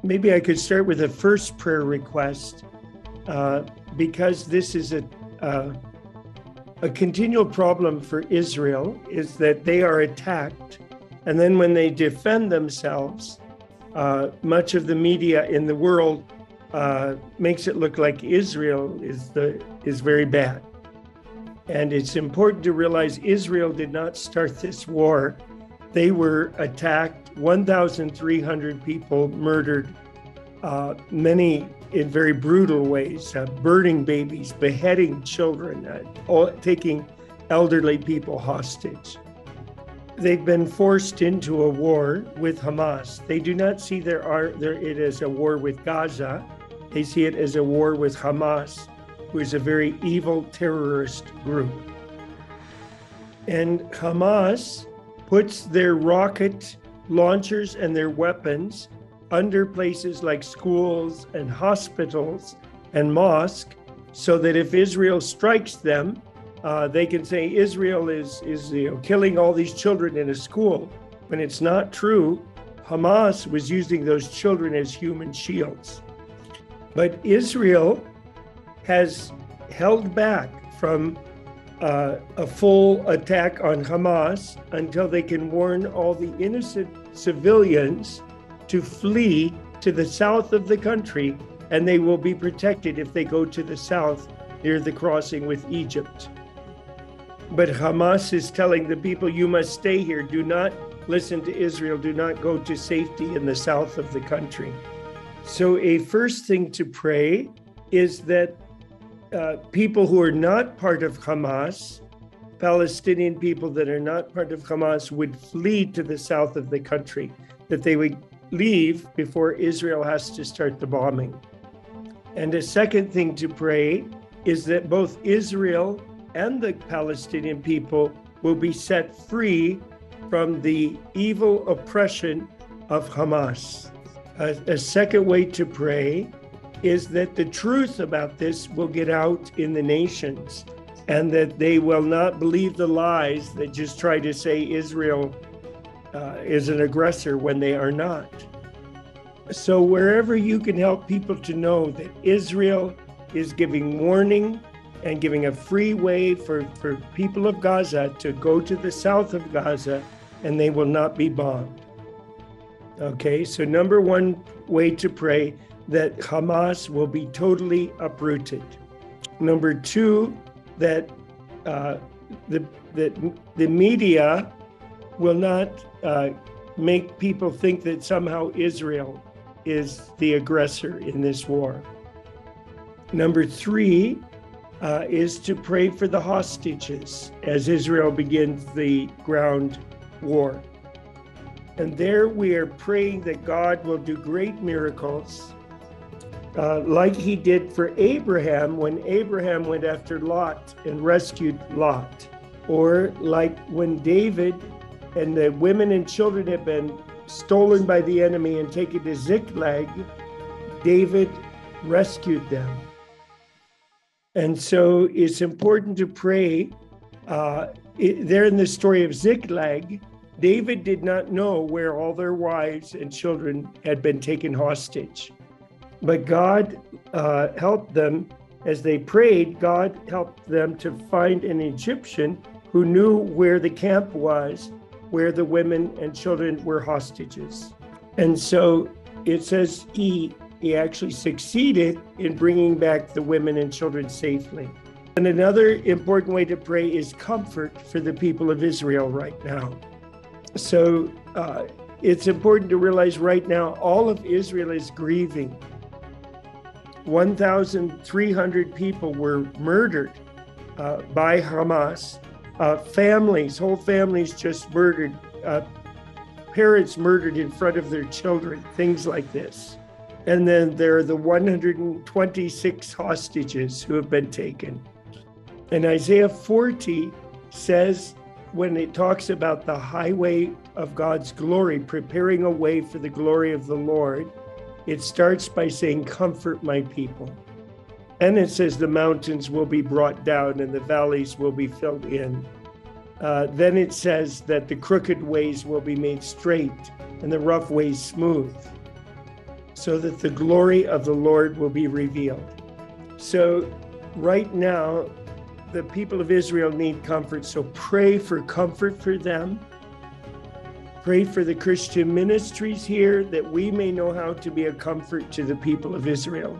Maybe I could start with a first prayer request, because this is a continual problem for Israel, is that they are attacked. And then when they defend themselves, much of the media in the world makes it look like Israel is very bad. And it's important to realize Israel did not start this war. They were attacked, 1,300 people murdered, many in very brutal ways, burning babies, beheading children, taking elderly people hostage. They've been forced into a war with Hamas. They do not see it as a war with Gaza. They see it as a war with Hamas, who is a very evil terrorist group. And Hamas puts their rocket launchers and their weapons under places like schools and hospitals and mosques, so that if Israel strikes them, they can say Israel is killing all these children in a school. When it's not true, Hamas was using those children as human shields. But Israel has held back from a full attack on Hamas until they can warn all the innocent civilians to flee to the south of the country, and they will be protected if they go to the south near the crossing with Egypt. But Hamas is telling the people, you must stay here. Do not listen to Israel. Do not go to safety in the south of the country. So a first thing to pray is that people who are not part of Hamas, Palestinian people that are not part of Hamas, would flee to the south of the country, that they would leave before Israel has to start the bombing. And a second thing to pray is that both Israel and the Palestinian people will be set free from the evil oppression of Hamas. A second way to pray is that the truth about this will get out in the nations, and that they will not believe the lies that just try to say Israel is an aggressor when they are not. So wherever you can help people to know that Israel is giving warning and giving a free way for people of Gaza to go to the south of Gaza, and they will not be bombed. Okay, so number one way to pray, that Hamas will be totally uprooted. Number two, that the media will not make people think that somehow Israel is the aggressor in this war. Number three is to pray for the hostages as Israel begins the ground war. And there we are praying that God will do great miracles, like he did for Abraham when Abraham went after Lot and rescued Lot. Or like when David and the women and children had been stolen by the enemy and taken to Ziklag, David rescued them. And so it's important to pray. There in the story of Ziklag, David did not know where all their wives and children had been taken hostage. But God helped them as they prayed. God helped them to find an Egyptian who knew where the camp was, where the women and children were hostages. And so it says he actually succeeded in bringing back the women and children safely. And another important way to pray is comfort for the people of Israel right now. So it's important to realize right now all of Israel is grieving. 1,300 people were murdered by Hamas. Families, whole families just murdered. Parents murdered in front of their children, things like this. And then there are the 126 hostages who have been taken. And Isaiah 40 says, when it talks about the highway of God's glory, preparing a way for the glory of the Lord, it starts by saying, comfort my people. And it says the mountains will be brought down and the valleys will be filled in. Then it says that the crooked ways will be made straight and the rough ways smooth. so that the glory of the Lord will be revealed. So right now, the people of Israel need comfort. So pray for comfort for them. Pray for the Christian ministries here that we may know how to be a comfort to the people of Israel.